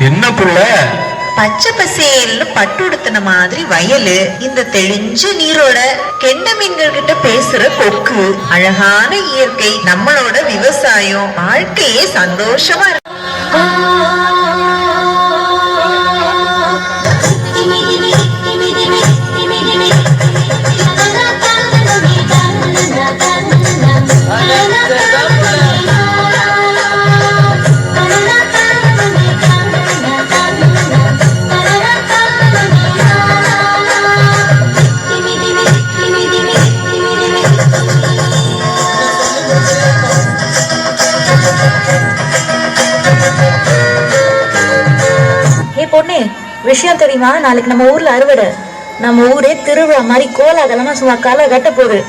என்ன புள்ள? பச்சை பசேல்னு பட்டு உடுத்தின மாதிரி வயலு, இந்த தெளிஞ்ச நீரோட கெண்ட மீன்கள் கிட்ட பேசுற கொக்கு, அழகான இயற்கை, நம்மளோட விவசாயம், வாழ்க்கையே சந்தோஷமா இருக்கு. பொண்ணு, விஷயம் தெரியுமா? நாளைக்கு நம்ம ஊர்ல அறுவடை. நம்ம ஊரே திருவிழா மாதிரி கோலாகலமா சும்மா களை கட்ட போகுது.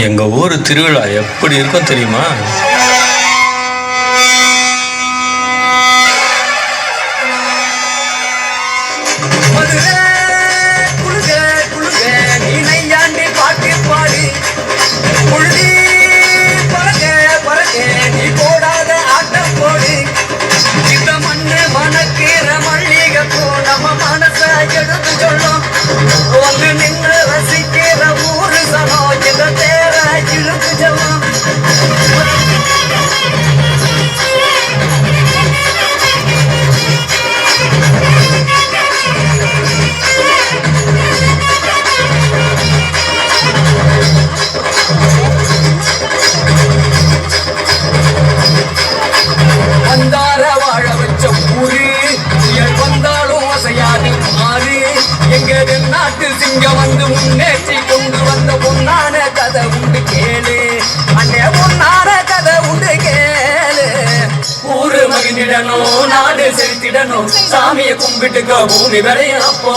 எங்க ஊர் திருவிழா எப்படி இருக்கும் தெரியுமா? வந்து முன்னேற்றி கொண்டு வந்த பொன்னான கதை உண்டு கேளு, அண்ணே பொன்னான கதை உண்டு கேளு. ஊரு மகிழ்ந்திடணும், நாடு செலுத்திடணும், சாமியை கும்பிட்டுக்கோ பூமி விளையும் அப்போ.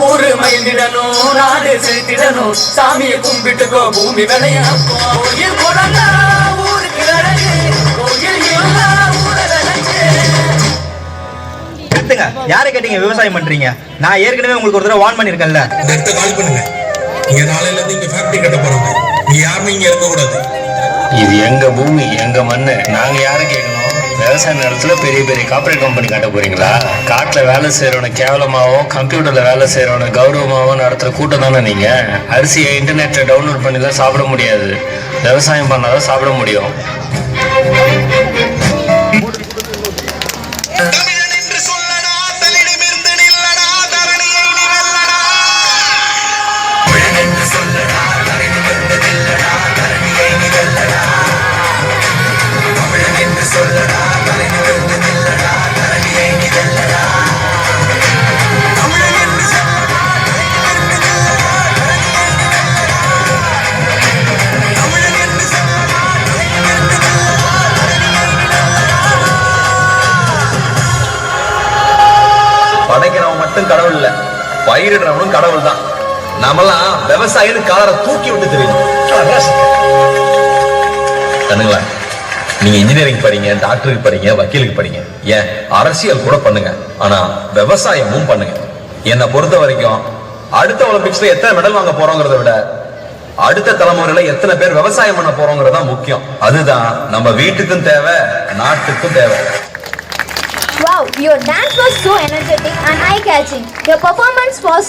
ஊரு மகிழ்ந்திடணும், நாடு செலுத்திடணும், சாமியை கும்பிட்டுக்கோ பூமி விளையும் அப்போ. கோயில் குழந்தா ஊருக்கு விளைஞ்சு, கோயில் இல்லா ஊர விளைஞ்சு. யாரை கேட்டீங்க விவசாயம் பண்றீங்க? நான் ஏற்கனவே உங்களுக்கு ஒரு தடவை வார்ன் பண்ணிருக்கேன்ல. கால் பண்ணுங்க. இங்க நாளையில இருந்து இங்க ஃபேக்டரி கட்ட போறாங்க. நீங்க யாருமே இங்க இருக்க கூடாது. இது எங்க பூமி, எங்க மண்ணு. நாங்க யாரை கேட்கணும்? விவசாய நிலத்துல பெரிய பெரிய கார்பரேட் கம்பெனி கட்ட போறீங்களா? காட்டுல வேலை செய்யறவன கேவலமாவும், கம்ப்யூட்டர்ல வேலை செய்யறவன கௌரவமாவும் நடத்துற கூட்டம் தானே நீங்க. அரிசியை இன்டர்நெட்ல டவுன்லோட் பண்ணி தான் சாப்பிட முடியாது, விவசாயம் பண்ணாதான் சாப்பிட முடியும். படைக்கிறவன் மட்டும் கடவுள் இல்ல, பயிரிடுறவனும் கடவுள் தான். நாமெல்லாம் விவசாயின்னு காலரை தூக்கி விட்டு தெரியும். கண்ணுங்களா, நீங்க இன்ஜினியரிங் படிங்க, டாக்டருக்கு படிங்க, வக்கீலுக்கு படிங்க, ஏன் அரசியல் கூட பண்ணுங்க, ஆனா விவசாயமும் பண்ணுங்க. என்னை பொறுத்த வரைக்கும் அடுத்த ஒலிம்பிக்ஸ்ல எத்தனை மெடல் வாங்க போறோங்கிறத விட அடுத்த தலைமுறையில எத்தனை பேர் விவசாயம் பண்ண போறோங்கிறதா முக்கியம். அதுதான் நம்ம வீட்டுக்கும் தேவை, நாட்டுக்கும் தேவை. Wow, your dance was so energetic and eye-catching. Your performance was